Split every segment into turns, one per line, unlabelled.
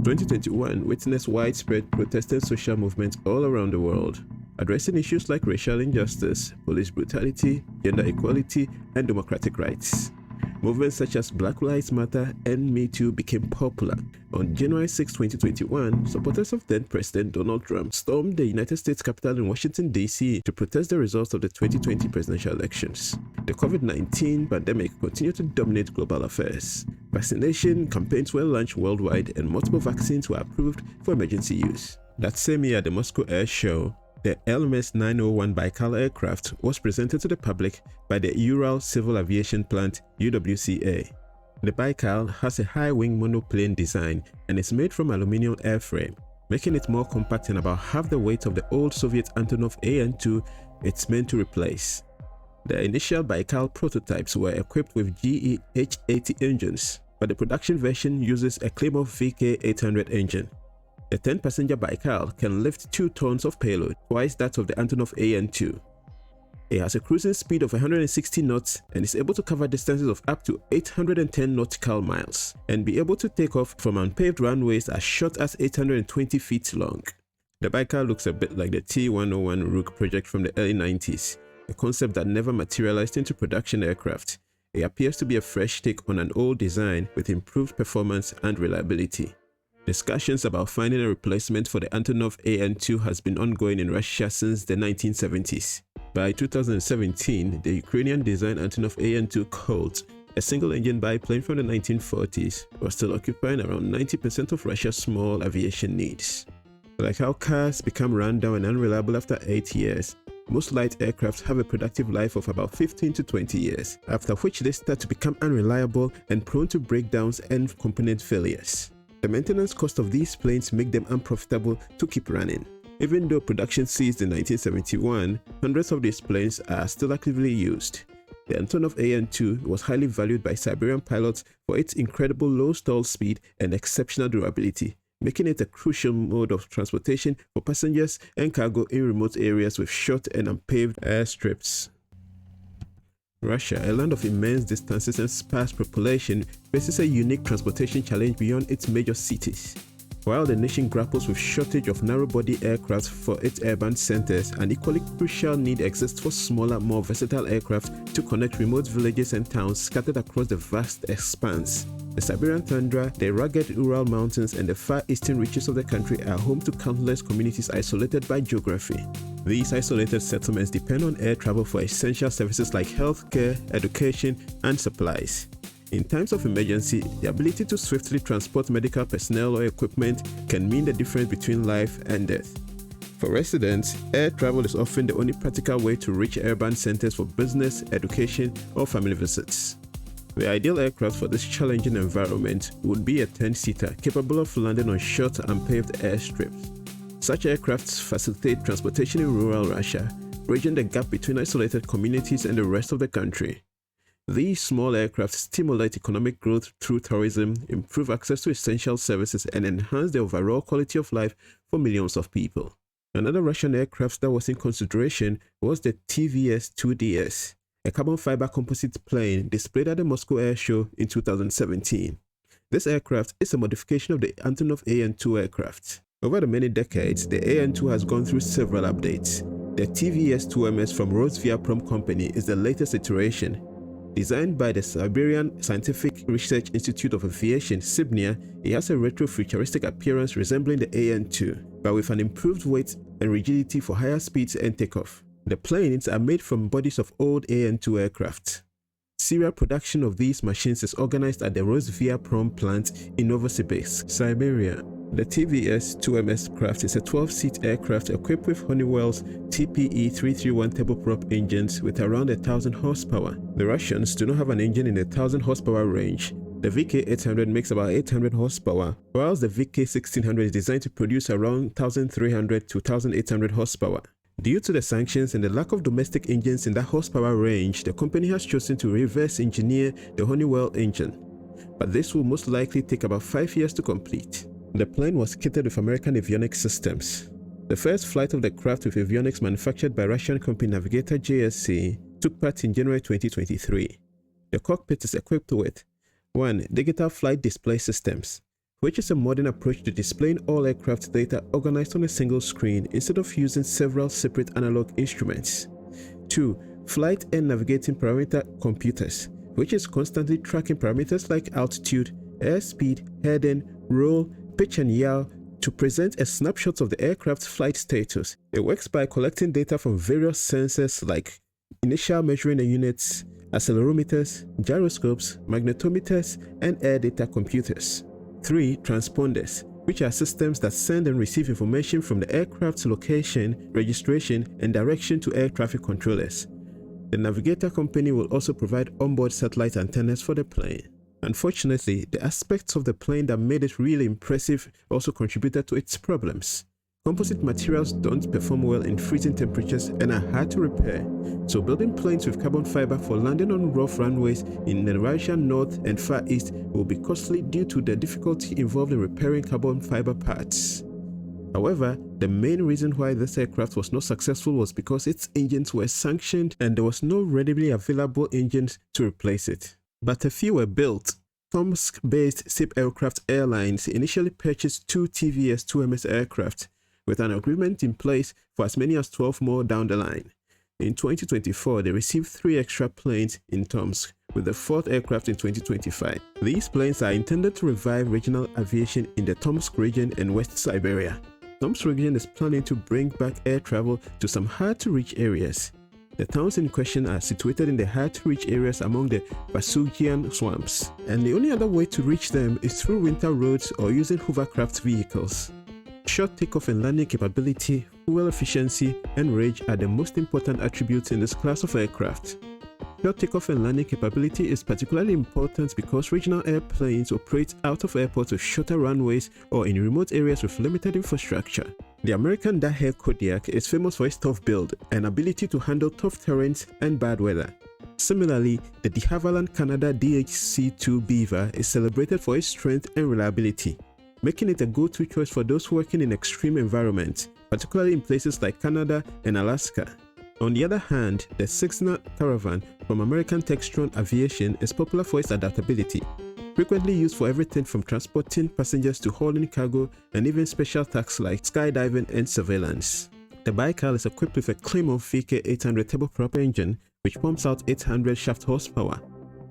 2021 witnessed widespread protest and social movements all around the world, addressing issues like racial injustice, police brutality, gender equality, and democratic rights. Movements such as Black Lives Matter and Me Too became popular. On January 6, 2021, supporters of then-President Donald Trump stormed the United States Capitol in Washington, D.C. to protest the results of the 2020 presidential elections. The COVID-19 pandemic continued to dominate global affairs. Vaccination campaigns were launched worldwide and multiple vaccines were approved for emergency use. That same year at the Moscow Air Show, the LMS-901 Baikal aircraft was presented to the public by the Ural Civil Aviation Plant UWCA. The Baikal has a high-wing monoplane design and is made from aluminum airframe, making it more compact and about half the weight of the old Soviet Antonov AN-2 it's meant to replace. The initial Baikal prototypes were equipped with GE H-80 engines, but the production version uses a Klimov VK-800 engine. The 10-passenger Baikal can lift 2 tons of payload, twice that of the Antonov AN-2. It has a cruising speed of 160 knots and is able to cover distances of up to 810 nautical miles and be able to take off from unpaved runways as short as 820 feet long. The Baikal looks a bit like the T-101 Rook project from the early 90s, a concept that never materialized into production aircraft. It appears to be a fresh take on an old design with improved performance and reliability. Discussions about finding a replacement for the Antonov AN-2 has been ongoing in Russia since the 1970s. By 2017, the Ukrainian-designed Antonov AN-2 Colt, a single-engine biplane from the 1940s, was still occupying around 90% of Russia's small aviation needs. Like how cars become rundown and unreliable after 8 years, most light aircraft have a productive life of about 15 to 20 years, after which they start to become unreliable and prone to breakdowns and component failures. The maintenance cost of these planes make them unprofitable to keep running. Even though production ceased in 1971, hundreds of these planes are still actively used. The Antonov AN-2 was highly valued by Siberian pilots for its incredible low stall speed and exceptional durability, making it a crucial mode of transportation for passengers and cargo in remote areas with short and unpaved airstrips. Russia, a land of immense distances and sparse population, faces a unique transportation challenge beyond its major cities. While the nation grapples with shortage of narrow-body aircraft for its urban centers, an equally crucial need exists for smaller, more versatile aircraft to connect remote villages and towns scattered across the vast expanse. The Siberian tundra, the rugged Ural mountains, and the far eastern reaches of the country are home to countless communities isolated by geography. These isolated settlements depend on air travel for essential services like healthcare, education, and supplies. In times of emergency, the ability to swiftly transport medical personnel or equipment can mean the difference between life and death. For residents, air travel is often the only practical way to reach urban centers for business, education, or family visits. The ideal aircraft for this challenging environment would be a 10-seater capable of landing on short, unpaved airstrips. Such aircrafts facilitate transportation in rural Russia, bridging the gap between isolated communities and the rest of the country. These small aircraft stimulate economic growth through tourism, improve access to essential services, and enhance the overall quality of life for millions of people. Another Russian aircraft that was in consideration was the TVS-2DS, a carbon fiber composite plane displayed at the Moscow Air Show in 2017. This aircraft is a modification of the Antonov AN-2 aircraft. Over the many decades, the AN-2 has gone through several updates. The TVS-2MS from Rosaviaprom Company is the latest iteration. Designed by the Siberian Scientific Research Institute of Aviation, Sibnia, it has a retro-futuristic appearance resembling the AN-2, but with an improved weight and rigidity for higher speeds and takeoff. The planes are made from bodies of old AN-2 aircraft. Serial production of these machines is organized at the Rosaviaprom plant in Novosibirsk, Siberia. The TVS-2MS craft is a 12-seat aircraft equipped with Honeywell's TPE-331 turboprop engines with around 1,000 horsepower. The Russians do not have an engine in the 1,000 horsepower range. The VK-800 makes about 800 horsepower, whilst the VK-1600 is designed to produce around 1,300 to 1,800 horsepower. Due to the sanctions and the lack of domestic engines in that horsepower range, the company has chosen to reverse engineer the Honeywell engine. But this will most likely take about 5 years to complete. The plane was kitted with American avionics systems. The first flight of the craft with avionics manufactured by Russian company Navigator JSC took part in January 2023. The cockpit is equipped with 1. Digital flight display systems, which is a modern approach to displaying all aircraft data organized on a single screen instead of using several separate analog instruments. 2. Flight and navigating parameter computers, which is constantly tracking parameters like altitude, airspeed, heading, roll, pitch and yaw to present a snapshot of the aircraft's flight status. It works by collecting data from various sensors like inertial measuring units, accelerometers, gyroscopes, magnetometers, and air data computers. 3. Transponders, which are systems that send and receive information from the aircraft's location, registration, and direction to air traffic controllers. The navigator company will also provide onboard satellite antennas for the plane. Unfortunately, the aspects of the plane that made it really impressive also contributed to its problems. Composite materials don't perform well in freezing temperatures and are hard to repair, so building planes with carbon fiber for landing on rough runways in the Russian North and Far East will be costly due to the difficulty involved in repairing carbon fiber parts. However, the main reason why this aircraft was not successful was because its engines were sanctioned and there was no readily available engines to replace it. But a few were built. Tomsk-based SIP Aircraft Airlines initially purchased 2 TVS-2MS aircraft, with an agreement in place for as many as 12 more down the line. In 2024, they received 3 extra planes in Tomsk, with the 4th aircraft in 2025. These planes are intended to revive regional aviation in the Tomsk region and West Siberia. Tomsk region is planning to bring back air travel to some hard-to-reach areas. The towns in question are situated in the hard-to-reach areas among the Vasugian swamps, and the only other way to reach them is through winter roads or using hovercraft vehicles. Short takeoff and landing capability, fuel efficiency, and range are the most important attributes in this class of aircraft. Short takeoff and landing capability is particularly important because regional airplanes operate out of airports with shorter runways or in remote areas with limited infrastructure. The American Daher Kodiak is famous for its tough build and ability to handle tough terrains and bad weather. Similarly, the de Havilland Canada DHC-2 Beaver is celebrated for its strength and reliability, making it a go-to choice for those working in extreme environments, particularly in places like Canada and Alaska. On the other hand, the Cessna Caravan from American Textron Aviation is popular for its adaptability, frequently used for everything from transporting passengers to hauling cargo and even special tasks like skydiving and surveillance. The Baikal is equipped with a Klimov VK800 turboprop engine which pumps out 800 shaft horsepower.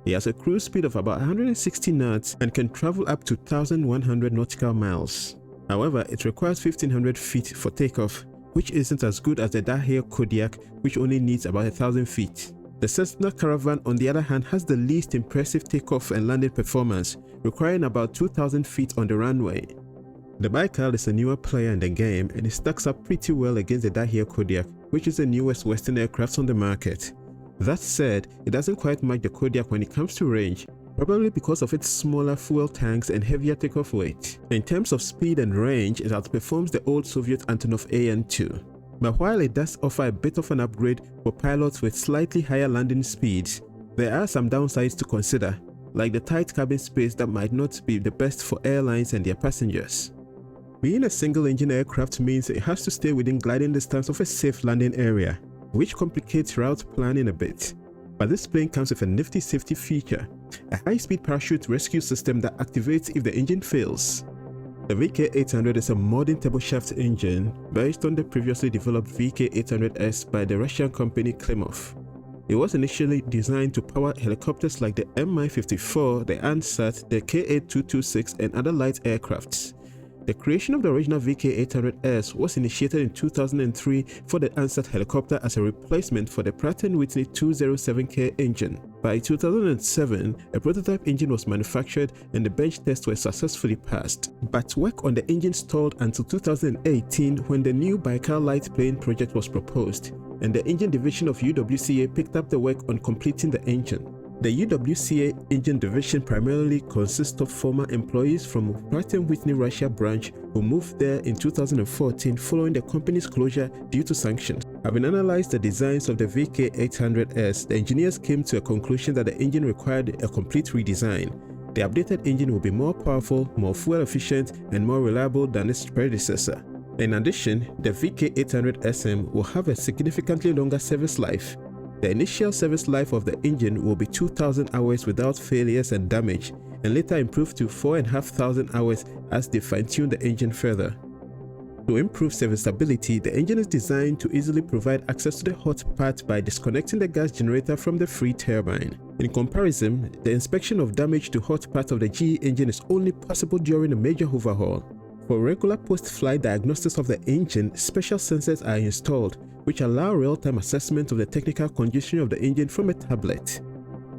It has a cruise speed of about 160 knots and can travel up to 1,100 nautical miles. However, it requires 1,500 feet for takeoff, which isn't as good as the Daher Kodiak, which only needs about 1,000 feet. The Cessna Caravan, on the other hand, has the least impressive takeoff and landing performance, requiring about 2,000 feet on the runway. The Baikal is a newer player in the game and it stacks up pretty well against the Daher Kodiak, which is the newest Western aircraft on the market. That said, it doesn't quite match the Kodiak when it comes to range, probably because of its smaller fuel tanks and heavier takeoff weight. In terms of speed and range, it outperforms the old Soviet Antonov AN-2. But while it does offer a bit of an upgrade for pilots with slightly higher landing speeds, there are some downsides to consider, like the tight cabin space that might not be the best for airlines and their passengers. Being a single-engine aircraft means it has to stay within gliding distance of a safe landing area, which complicates route planning a bit. But this plane comes with a nifty safety feature, a high-speed parachute rescue system that activates if the engine fails. The VK800 is a modern turboshaft engine based on the previously developed VK800S by the Russian company Klimov. It was initially designed to power helicopters like the Mi-54, the Ansat, the Ka-226 and other light aircrafts. The creation of the original VK800S was initiated in 2003 for the Ansat helicopter as a replacement for the Pratt & Whitney 207K engine. By 2007, a prototype engine was manufactured and the bench tests were successfully passed. But work on the engine stalled until 2018 when the new Baikal light plane project was proposed, and the engine division of UWCA picked up the work on completing the engine. The UWCA engine division primarily consists of former employees from Pratt & Whitney Russia branch who moved there in 2014 following the company's closure due to sanctions. Having analyzed the designs of the VK800S, the engineers came to a conclusion that the engine required a complete redesign. The updated engine will be more powerful, more fuel efficient, and more reliable than its predecessor. In addition, the VK800SM will have a significantly longer service life. The initial service life of the engine will be 2,000 hours without failures and damage, and later improved to 4,500 hours as they fine-tuned the engine further. To improve serviceability, the engine is designed to easily provide access to the hot part by disconnecting the gas generator from the free turbine. In comparison, the inspection of damage to hot part of the GE engine is only possible during a major overhaul. For regular post-flight diagnostics of the engine, special sensors are installed, which allow real-time assessment of the technical condition of the engine from a tablet.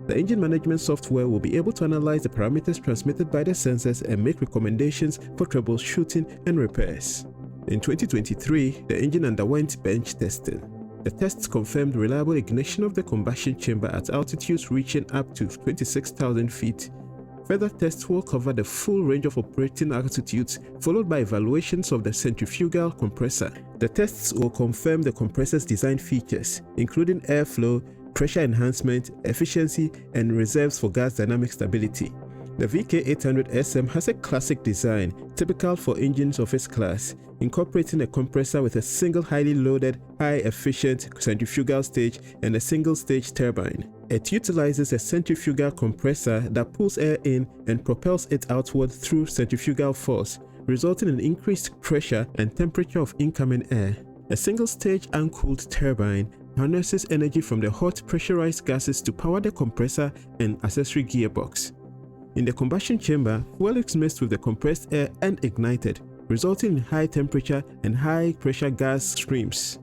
The engine management software will be able to analyze the parameters transmitted by the sensors and make recommendations for troubleshooting and repairs. In 2023, the engine underwent bench testing. The tests confirmed reliable ignition of the combustion chamber at altitudes reaching up to 26,000 feet. Further tests will cover the full range of operating altitudes, followed by evaluations of the centrifugal compressor. The tests will confirm the compressor's design features, including airflow, pressure enhancement, efficiency, and reserves for gas dynamic stability. The VK800SM has a classic design, typical for engines of its class, incorporating a compressor with a single highly loaded, high-efficient centrifugal stage and a single-stage turbine. It utilizes a centrifugal compressor that pulls air in and propels it outward through centrifugal force, resulting in increased pressure and temperature of incoming air. A single-stage uncooled turbine harnesses energy from the hot pressurized gases to power the compressor and accessory gearbox. In the combustion chamber, fuel is mixed with the compressed air and ignited, resulting in high temperature and high pressure gas streams.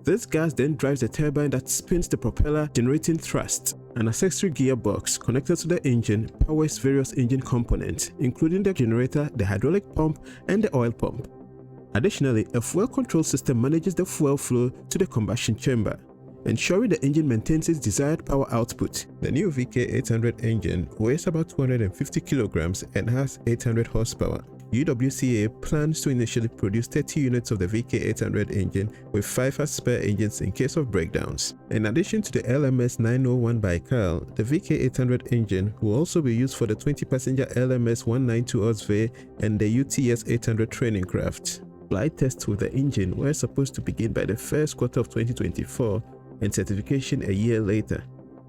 This gas then drives the turbine that spins the propeller, generating thrust. An accessory gearbox connected to the engine powers various engine components, including the generator, the hydraulic pump, and the oil pump. Additionally, a fuel control system manages the fuel flow to the combustion chamber, ensuring the engine maintains its desired power output. The new VK800 engine weighs about 250 kilograms and has 800 horsepower. UWCA plans to initially produce 30 units of the VK800 engine, with 5 as spare engines in case of breakdowns. In addition to the LMS 901 Baikal, the VK800 engine will also be used for the 20-passenger LMS 192 Osve and the UTS 800 training craft. Flight tests with the engine were supposed to begin by the first quarter of 2024 and certification a year later,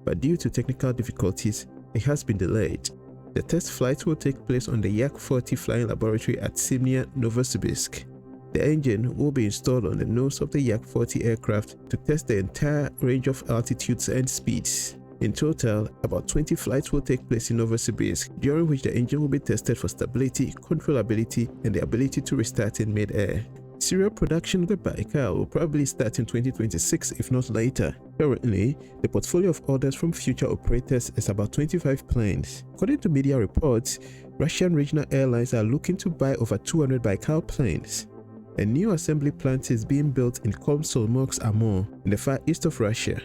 but due to technical difficulties, it has been delayed. The test flights will take place on the Yak-40 flying laboratory at Simnia, Novosibirsk. The engine will be installed on the nose of the Yak-40 aircraft to test the entire range of altitudes and speeds. In total, about 20 flights will take place in Novosibirsk, during which the engine will be tested for stability, controllability, and the ability to restart in mid-air. Serial production of the Baikal will probably start in 2026 if not later. Currently, the portfolio of orders from future operators is about 25 planes. According to media reports, Russian regional airlines are looking to buy over 200 Baikal planes. A new assembly plant is being built in Komsomolsk-Amur in the far east of Russia.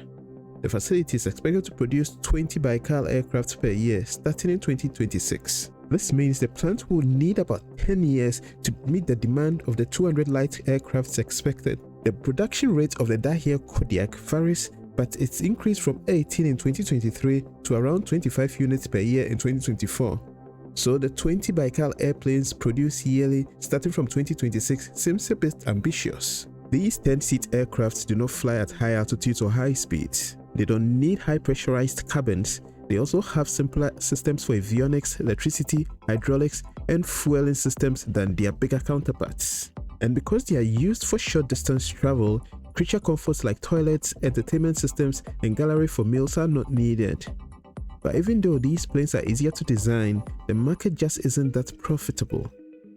The facility is expected to produce 20 Baikal aircraft per year starting in 2026. This means the plant will need about 10 years to meet the demand of the 200 light aircrafts expected. The production rate of the Daher Kodiak varies, but it's increased from 18 in 2023 to around 25 units per year in 2024. So the 20 Baikal airplanes produced yearly starting from 2026 seems a bit ambitious. These 10-seat aircrafts do not fly at high altitudes or high speeds. They don't need high pressurized cabins. They also have simpler systems for avionics, electricity, hydraulics, and fueling systems than their bigger counterparts. And because they are used for short distance travel, creature comforts like toilets, entertainment systems, and gallery for meals are not needed. But even though these planes are easier to design, the market just isn't that profitable,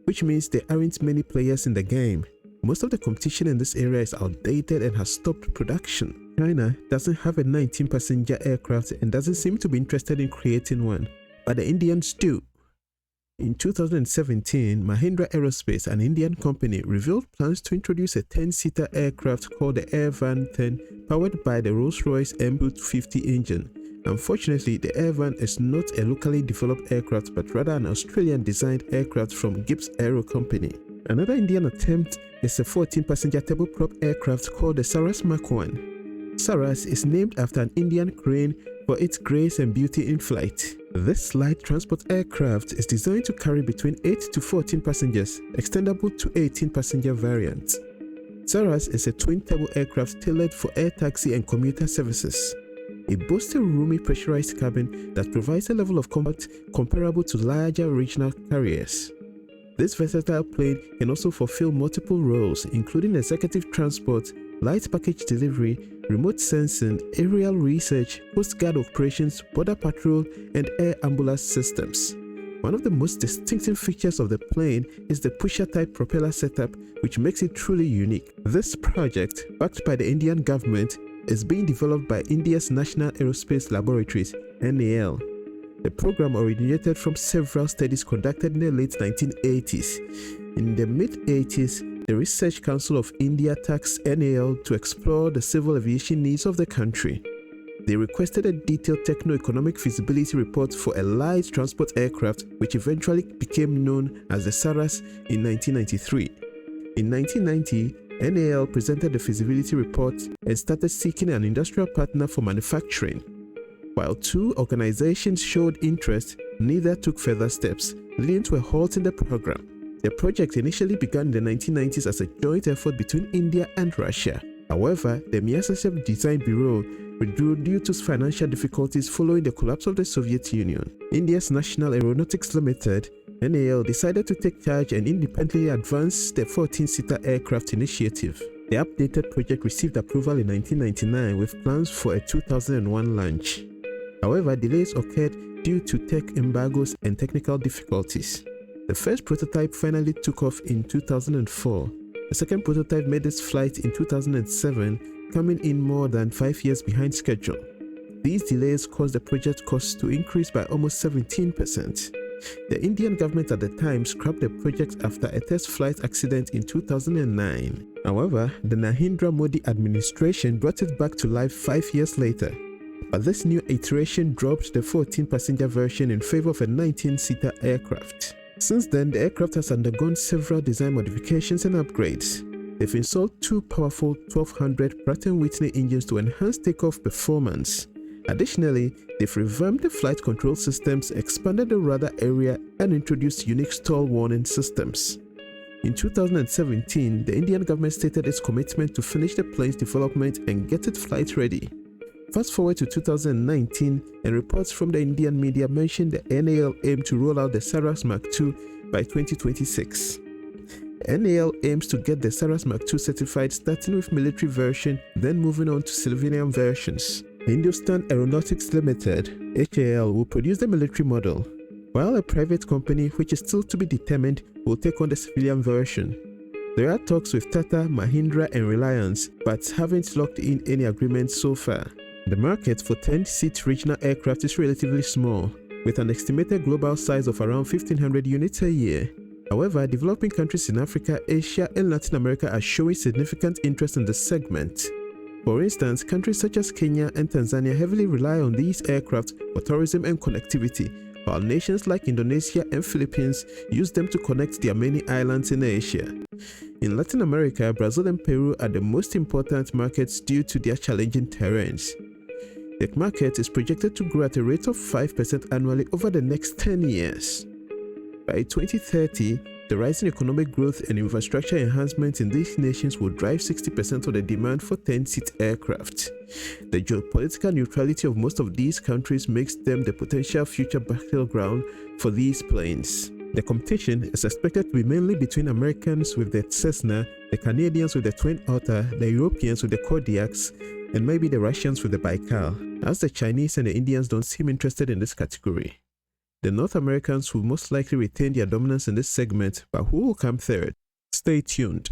which means there aren't many players in the game. Most of the competition in this area is outdated and has stopped production. China doesn't have a 19-passenger aircraft and doesn't seem to be interested in creating one, but the Indians do. In 2017, Mahindra Aerospace, an Indian company, revealed plans to introduce a 10-seater aircraft called the Airvan 10, powered by the Rolls-Royce M250 engine. Unfortunately, the Airvan is not a locally developed aircraft but rather an Australian-designed aircraft from Gibbs Aero Company. Another Indian attempt is a 14-passenger turboprop aircraft called the SARAS Mark 1. SARAS is named after an Indian crane for its grace and beauty in flight. This light transport aircraft is designed to carry between 8 to 14 passengers, extendable to 18-passenger variants. SARAS is a twin-turbo aircraft tailored for air taxi and commuter services. It boasts a roomy pressurized cabin that provides a level of comfort comparable to larger regional carriers. This versatile plane can also fulfill multiple roles, including executive transport, light package delivery, remote sensing, aerial research, coast guard operations, border patrol, and air ambulance systems. One of the most distinctive features of the plane is the pusher-type propeller setup, which makes it truly unique. This project, backed by the Indian government, is being developed by India's National Aerospace Laboratories, NAL. The program originated from several studies conducted in the late 1980s. In the mid-80s, the Research Council of India tasked NAL to explore the civil aviation needs of the country. They requested a detailed techno-economic feasibility report for a light transport aircraft, which eventually became known as the SARAS in 1993. In 1990, NAL presented the feasibility report and started seeking an industrial partner for manufacturing. While two organizations showed interest, neither took further steps, leading to a halt in the program. The project initially began in the 1990s as a joint effort between India and Russia. However, the Miasasev Design Bureau withdrew due to financial difficulties following the collapse of the Soviet Union. India's National Aeronautics Limited, NAL, decided to take charge and independently advance the 14-seater aircraft initiative. The updated project received approval in 1999 with plans for a 2001 launch. However, delays occurred due to tech embargoes and technical difficulties. The first prototype finally took off in 2004. The second prototype made its flight in 2007, coming in more than 5 years behind schedule. These delays caused the project costs to increase by almost 17%. The Indian government at the time scrapped the project after a test flight accident in 2009. However, the Narendra Modi administration brought it back to life 5 years later. But this new iteration dropped the 14-passenger version in favor of a 19-seater aircraft. Since then, the aircraft has undergone several design modifications and upgrades. They've installed two powerful 1200 Pratt & Whitney engines to enhance takeoff performance. Additionally, they've revamped the flight control systems, expanded the radar area, and introduced unique stall warning systems. In 2017, the Indian government stated its commitment to finish the plane's development and get it flight ready. Fast forward to 2019, and reports from the Indian media mentioned the NAL aimed to roll out the SARAS Mark II by 2026. NAL aims to get the SARAS Mark II certified, starting with military version, then moving on to civilian versions. Hindustan Aeronautics Limited (HAL) will produce the military model, while a private company, which is still to be determined, will take on the civilian version. There are talks with Tata, Mahindra, and Reliance, but haven't locked in any agreements so far. The market for 10-seat regional aircraft is relatively small, with an estimated global size of around 1,500 units a year. However, developing countries in Africa, Asia, and Latin America are showing significant interest in this segment. For instance, countries such as Kenya and Tanzania heavily rely on these aircraft for tourism and connectivity, while nations like Indonesia and Philippines use them to connect their many islands in Asia. In Latin America, Brazil and Peru are the most important markets due to their challenging terrains. The market is projected to grow at a rate of 5% annually over the next 10 years. By 2030, the rising economic growth and infrastructure enhancements in these nations will drive 60% of the demand for 10-seat aircraft. The geopolitical neutrality of most of these countries makes them the potential future battleground for these planes. The competition is expected to be mainly between Americans with the Cessna, the Canadians with the Twin Otter, the Europeans with the Kodiaks, and maybe the Russians with the Baikal, as the Chinese and the Indians don't seem interested in this category. The North Americans will most likely retain their dominance in this segment, but who will come third? Stay tuned.